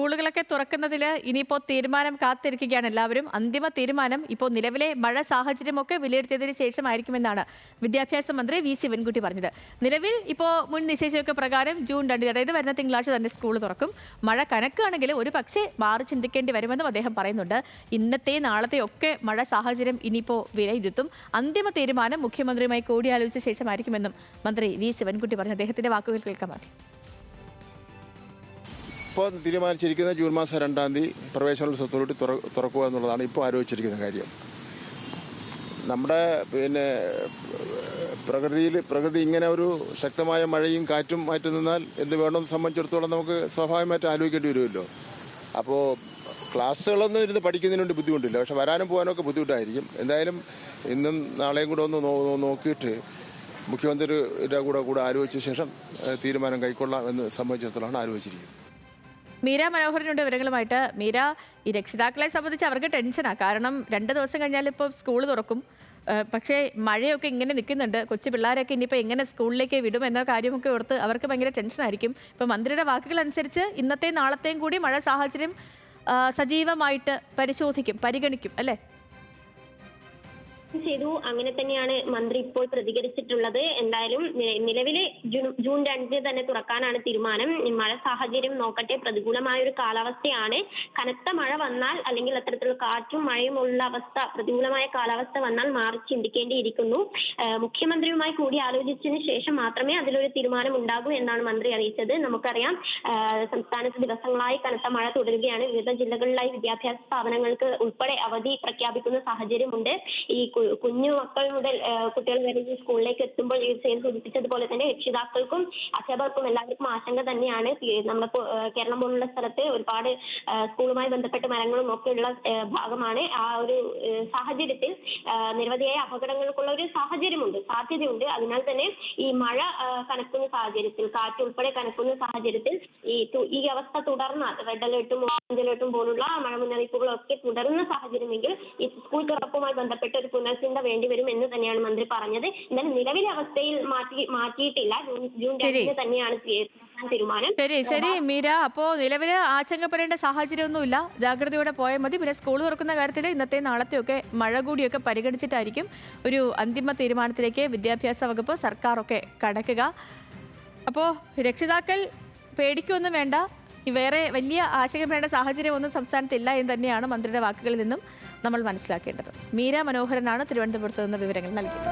സ്കൂളുകളൊക്കെ തുറക്കുന്നതിൽ ഇനിയിപ്പോൾ തീരുമാനം കാത്തിരിക്കുകയാണ് എല്ലാവരും. അന്തിമ തീരുമാനം ഇപ്പോൾ നിലവിലെ മഴ സാഹചര്യമൊക്കെ വിലയിരുത്തിയതിന് ശേഷമായിരിക്കുമെന്നാണ് വിദ്യാഭ്യാസ മന്ത്രി വി ശിവൻകുട്ടി പറഞ്ഞത്. നിലവിൽ ഇപ്പോൾ മുൻ നിശ്ചയിച്ചൊക്കെ പ്രകാരം ജൂൺ 2, അതായത് വരുന്ന തിങ്കളാഴ്ച തന്നെ സ്കൂൾ തുറക്കും. മഴ കനക്കുകയാണെങ്കിൽ ഒരു പക്ഷേ മാറി ചിന്തിക്കേണ്ടി വരുമെന്നും അദ്ദേഹം പറയുന്നുണ്ട്. ഇന്നത്തെ നാളത്തെ ഒക്കെ മഴ സാഹചര്യം ഇനിയിപ്പോൾ വിലയിരുത്തും. അന്തിമ തീരുമാനം മുഖ്യമന്ത്രിയുമായി കൂടിയാലോചിച്ച ശേഷമായിരിക്കുമെന്നും മന്ത്രി വി ശിവൻകുട്ടി പറഞ്ഞു. അദ്ദേഹത്തിന്റെ വാക്കുകൾ കേൾക്കാൻ മതി. ഇപ്പോൾ തീരുമാനിച്ചിരിക്കുന്ന ജൂൺ മാസം 2-ാം തീയതി പ്രവേശനോത്സവത്തോടുകൂടി തുറക്കുക എന്നുള്ളതാണ് ഇപ്പോൾ ആലോചിച്ചിരിക്കുന്ന കാര്യം. നമ്മുടെ പ്രകൃതി ഇങ്ങനെ ഒരു ശക്തമായ മഴയും കാറ്റും മാറ്റി നിന്നാൽ എന്ത് വേണമെന്ന് സംബന്ധിച്ചിടത്തോളം നമുക്ക് സ്വാഭാവികമായിട്ട് ആലോചിക്കേണ്ടി വരുമല്ലോ. അപ്പോൾ ക്ലാസ്സുകളൊന്നും ഇരുന്ന് പഠിക്കുന്നതിന് വേണ്ടി ബുദ്ധിമുട്ടില്ല, പക്ഷെ വരാനും പോകാനൊക്കെ ബുദ്ധിമുട്ടായിരിക്കും. എന്തായാലും ഇന്നും നാളെയും കൂടെ ഒന്ന് നോക്കിയിട്ട് മുഖ്യമന്ത്രിയുടെ കൂടെ ആലോചിച്ച ശേഷം തീരുമാനം കൈക്കൊള്ളാം എന്ന് സംബന്ധിച്ചിടത്തോളമാണ് ആലോചിച്ചിരിക്കുന്നത്. മീര മനോഹരനുണ്ട് വിവരങ്ങളുമായിട്ട്. മീര, ഈ രക്ഷിതാക്കളെ സംബന്ധിച്ച് അവർക്ക് ടെൻഷനാണ്. കാരണം 2 ദിവസം കഴിഞ്ഞാൽ ഇപ്പോൾ സ്കൂൾ തുറക്കും. പക്ഷേ മഴയൊക്കെ ഇങ്ങനെ നിൽക്കുന്നുണ്ട്. കൊച്ചു പിള്ളേരൊക്കെ ഇനിയിപ്പോൾ എങ്ങനെ സ്കൂളിലേക്ക് വിടും എന്ന കാര്യമൊക്കെ ഓർത്ത് അവർക്ക് ഭയങ്കര ടെൻഷനായിരിക്കും. ഇപ്പോൾ മന്ത്രിയുടെ വാക്കുകൾ അനുസരിച്ച് ഇന്നത്തെയും നാളത്തെയും കൂടി മഴ സാഹചര്യം സജീവമായിട്ട് പരിഗണിക്കും അല്ലേ? ചെയ്തു. അങ്ങനെ തന്നെയാണ് മന്ത്രി ഇപ്പോൾ പ്രതികരിച്ചിട്ടുള്ളത്. എന്തായാലും നിലവിലെ ജൂൺ 2 തന്നെ തുറക്കാനാണ് തീരുമാനം. മഴ സാഹചര്യം നോക്കട്ടെ. പ്രതികൂലമായ ഒരു കാലാവസ്ഥയാണ്. കനത്ത മഴ വന്നാൽ അല്ലെങ്കിൽ അത്തരത്തിലുള്ള കാറ്റും മഴയും ഉള്ള അവസ്ഥ, പ്രതികൂലമായ കാലാവസ്ഥ വന്നാൽ മാറി ചിന്തിക്കേണ്ടിയിരിക്കുന്നു. മുഖ്യമന്ത്രിയുമായി കൂടി ആലോചിച്ചതിന് ശേഷം മാത്രമേ അതിലൊരു തീരുമാനം ഉണ്ടാകൂ എന്നാണ് മന്ത്രി അറിയിച്ചത്. നമുക്കറിയാം, സംസ്ഥാനത്ത് ദിവസങ്ങളായി കനത്ത മഴ തുടരുകയാണ്. വിവിധ ജില്ലകളിലായി വിദ്യാഭ്യാസ സ്ഥാപനങ്ങൾക്ക് ഉൾപ്പെടെ അവധി പ്രഖ്യാപിക്കുന്ന സാഹചര്യമുണ്ട്. ഈ കുഞ്ഞു മക്കൾ മുതൽ കുട്ടികൾ വരെ സ്കൂളിലേക്ക് എത്തുമ്പോൾ സൂചിപ്പിച്ചതുപോലെ തന്നെ രക്ഷിതാക്കൾക്കും അധ്യാപകർക്കും എല്ലാവർക്കും ആശങ്ക തന്നെയാണ്. നമ്മുടെ കേരളം പോലുള്ള സ്ഥലത്ത് ഒരുപാട് സ്കൂളുമായി ബന്ധപ്പെട്ട മരങ്ങളും ഒക്കെ ഉള്ള ഭാഗമാണ്. ആ ഒരു സാഹചര്യത്തിൽ നിരവധിയായ അപകടങ്ങൾക്കുള്ള ഒരു സാധ്യതയുണ്ട്. അതിനാൽ തന്നെ ഈ മഴ കനക്കുന്ന സാഹചര്യത്തിൽ, കാറ്റ് ഉൾപ്പെടെ കനക്കുന്ന സാഹചര്യത്തിൽ ഈ അവസ്ഥ തുടർന്നാൽ, റെഡ് അലേർട്ടും ഓറഞ്ച് അലേർട്ടും പോലുള്ള മഴ മുന്നറിയിപ്പുകളൊക്കെ തുടരുന്ന സാഹചര്യമെങ്കിൽ ഈ സ്കൂൾ തുറപ്പുമായി ബന്ധപ്പെട്ട ഒരു പുനർചിന്ത വേണ്ടിവരും എന്ന് തന്നെയാണ് മന്ത്രി പറഞ്ഞത്. എന്നാലും നിലവിലെ അവസ്ഥയിൽ മാറ്റിയിട്ടില്ല. ജൂൺ 2 തന്നെയാണ് തീരുമാനം. ശരി മീര, അപ്പോൾ നിലവില് ആശങ്കപ്പെടേണ്ട സാഹചര്യമൊന്നുമില്ല. ജാഗ്രതയോടെ പോയാൽ മതി. പിന്നെ സ്കൂൾ തുറക്കുന്ന കാര്യത്തിൽ ഇന്നത്തെ നാളത്തെയൊക്കെ മഴ കൂടിയൊക്കെ പരിഗണിച്ചിട്ടായിരിക്കും ഒരു അന്തിമ തീരുമാനത്തിലേക്ക് വിദ്യാഭ്യാസ വകുപ്പ്, സർക്കാരൊക്കെ കടക്കുക. അപ്പോൾ രക്ഷിതാക്കൾ പേടിക്കൊന്നും വേണ്ട. വേറെ വലിയ ആശങ്കപ്പെടേണ്ട സാഹചര്യമൊന്നും സംസ്ഥാനത്തില്ല എന്ന് തന്നെയാണ് മന്ത്രിയുടെ വാക്കുകളിൽ നിന്നും നമ്മൾ മനസ്സിലാക്കേണ്ടത്. മീര മനോഹരനാണ് തിരുവനന്തപുരത്ത് നിന്ന് വിവരങ്ങൾ നൽകിയത്.